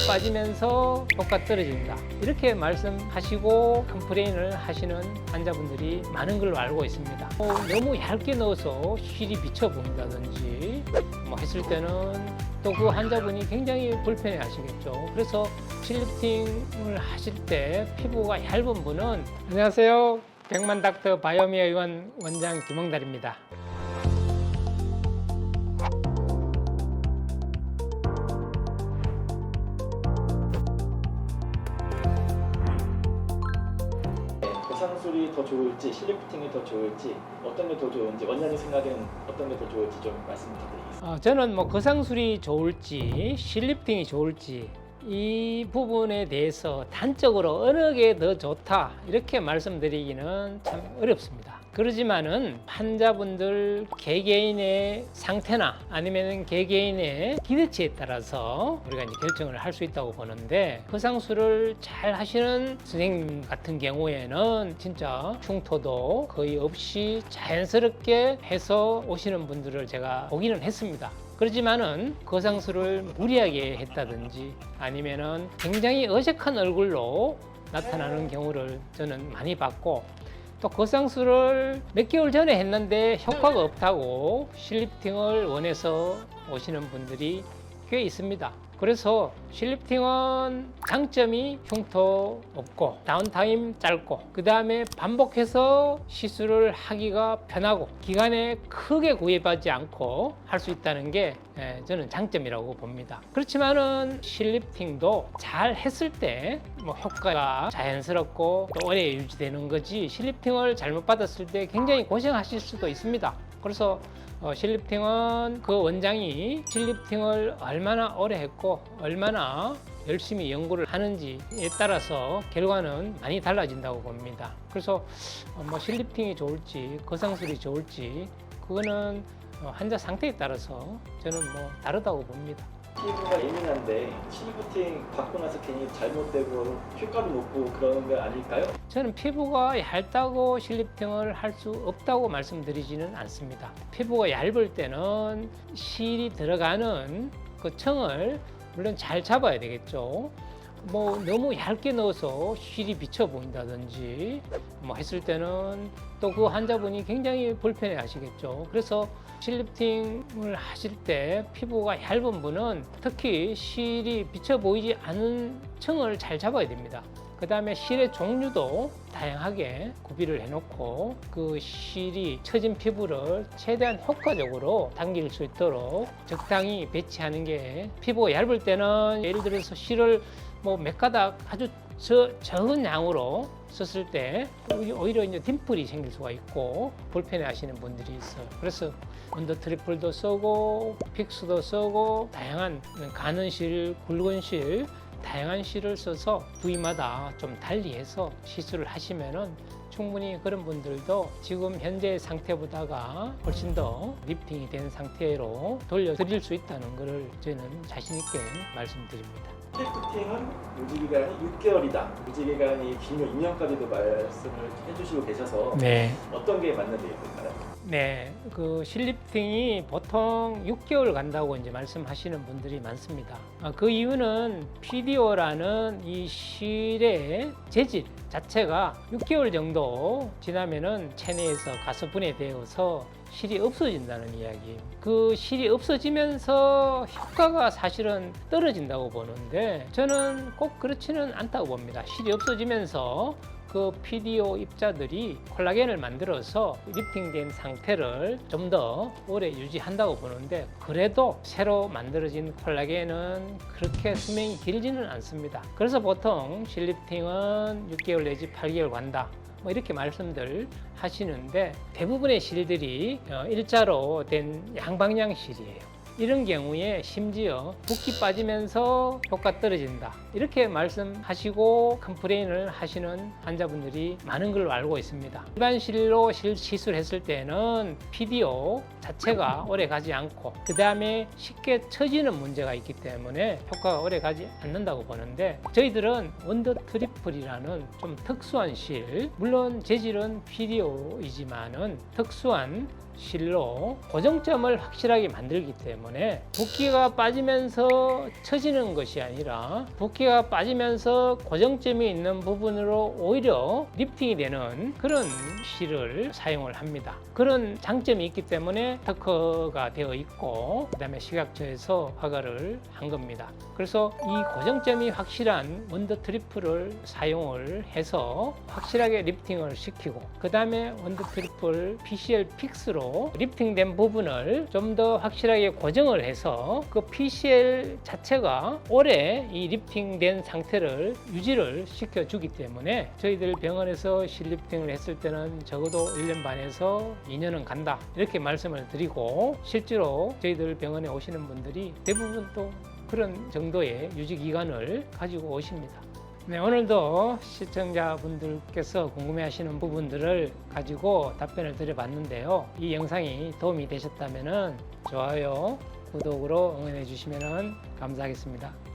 빠지면서 효과 떨어진다, 이렇게 말씀하시고 컴플레인을 하시는 환자분들이 많은 걸로 알고 있습니다. 너무 얇게 넣어서 실이 비쳐 보인다든지 했을 때는 또 그 환자분이 굉장히 불편해 하시겠죠. 그래서 실리프팅을 하실 때 피부가 얇은 분은, 안녕하세요, 백만닥터 바이오미아 의원 원장 김홍달입니다. 고상술이 더 좋을지 실리프팅이 더 좋을지 어떤 게 더 좋은지 원장님 생각에는 어떤 게 더 좋을지 좀 말씀 부탁드리겠습니다. 저는 거상술이 좋을지 실리프팅이 좋을지 이 부분에 대해서 단적으로 어느 게 더 좋다 이렇게 말씀드리기는 참 어렵습니다. 그러지만은 환자분들 개개인의 상태나 아니면 개개인의 기대치에 따라서 우리가 이제 결정을 할 수 있다고 보는데, 거상술을 잘 하시는 선생님 같은 경우에는 진짜 흉터도 거의 없이 자연스럽게 해서 오시는 분들을 제가 보기는 했습니다. 그렇지만은 거상술을 무리하게 했다든지 아니면은 굉장히 어색한 얼굴로 나타나는 경우를 저는 많이 봤고, 또 거상술을 몇 개월 전에 했는데 효과가 없다고 실리프팅을 원해서 오시는 분들이 꽤 있습니다. 그래서 실리프팅은 장점이 흉터 없고 다운타임 짧고, 그 다음에 반복해서 시술을 하기가 편하고 기간에 크게 구애받지 않고 할 수 있다는 게 저는 장점이라고 봅니다. 그렇지만은 실리프팅도 잘 했을 때 효과가 자연스럽고 또 오래 유지되는 거지, 실리프팅을 잘못 받았을 때 굉장히 고생하실 수도 있습니다. 그래서 실리프팅은 그 원장이 실리프팅을 얼마나 오래 했고 얼마나 열심히 연구를 하는지에 따라서 결과는 많이 달라진다고 봅니다. 그래서 실리프팅이 좋을지 거상술이 좋을지 그거는 환자 상태에 따라서 저는 다르다고 봅니다. 피부가 예민한데 실리프팅 받고 나서 괜히 잘못되고 효과도 높고 그런 거 아닐까요? 저는 피부가 얇다고 실리프팅을 할 수 없다고 말씀드리지는 않습니다. 피부가 얇을 때는 실이 들어가는 그 층을 물론 잘 잡아야 되겠죠. 너무 얇게 넣어서 실이 비쳐 보인다든지 했을 때는 또 그 환자분이 굉장히 불편해 하시겠죠. 그래서 실리프팅을 하실 때 피부가 얇은 분은 특히 실이 비쳐 보이지 않은 층을 잘 잡아야 됩니다. 그 다음에 실의 종류도 다양하게 구비를 해놓고 그 실이 처진 피부를 최대한 효과적으로 당길 수 있도록 적당히 배치하는 게, 피부가 얇을 때는 예를 들어서 실을 몇 가닥 아주 적은 양으로 썼을 때 오히려 이제 딤플이 생길 수가 있고 불편해 하시는 분들이 있어요. 그래서 언더 트리플도 쓰고 픽스도 쓰고 다양한 가는 실, 굵은 실, 다양한 실을 써서 부위마다 좀 달리해서 시술을 하시면은 충분히 그런 분들도 지금 현재 상태보다가 훨씬 더 리프팅이 된 상태로 돌려드릴 수 있다는 것을 저는 자신 있게 말씀드립니다. 실리프팅은 유지기간이 6개월이다. 유지기간이 길면 2년까지도 말씀을 해주시고 계셔서 네. 어떤 게 맞는 얘기일까요? 네, 그 실리프팅이 보통 6개월 간다고 이제 말씀하시는 분들이 많습니다. 그 이유는 PDO라는 이 실의 재질 자체가 6개월 정도 지나면은 체내에서 가스 분해되어서 실이 없어진다는 이야기예요. 그 실이 없어지면서 효과가 사실은 떨어진다고 보는데 저는 꼭 그렇지는 않다고 봅니다. 실이 없어지면서 그 PDO 입자들이 콜라겐을 만들어서 리프팅된 상태를 좀 더 오래 유지한다고 보는데, 그래도 새로 만들어진 콜라겐은 그렇게 수명이 길지는 않습니다. 그래서 보통 실리프팅은 6개월 내지 8개월 간다 이렇게 말씀들 하시는데, 대부분의 실들이 일자로 된 양방향 실이에요. 이런 경우에 심지어 붓기 빠지면서 효과 떨어진다 이렇게 말씀하시고 컴플레인을 하시는 환자분들이 많은 걸로 알고 있습니다. 일반 실로 시술했을 때는 PDO 자체가 오래 가지 않고 그 다음에 쉽게 처지는 문제가 있기 때문에 효과가 오래 가지 않는다고 보는데, 저희들은 원더 트리플이라는 좀 특수한 실, 물론 재질은 PDO이지만은 특수한 실로 고정점을 확실하게 만들기 때문에 붓기가 빠지면서 처지는 것이 아니라 붓기가 빠지면서 고정점이 있는 부분으로 오히려 리프팅이 되는 그런 실을 사용을 합니다. 그런 장점이 있기 때문에 특허가 되어 있고 그다음에 식약처에서 허가를 한 겁니다. 그래서 이 고정점이 확실한 원더 트리플을 사용을 해서 확실하게 리프팅을 시키고 그 다음에 원더 트리플 PCL 픽스로 리프팅된 부분을 좀 더 확실하게 고정을 해서 그 PCL 자체가 오래 이 리프팅된 상태를 유지를 시켜주기 때문에 저희들 병원에서 실리프팅을 했을 때는 적어도 1년 반에서 2년은 간다 이렇게 말씀을 드리고 실제로 저희들 병원에 오시는 분들이 대부분 또 그런 정도의 유지 기간을 가지고 오십니다. 네, 오늘도 시청자분들께서 궁금해하시는 부분들을 가지고 답변을 드려봤는데요. 이 영상이 도움이 되셨다면 좋아요, 구독으로 응원해 주시면 감사하겠습니다.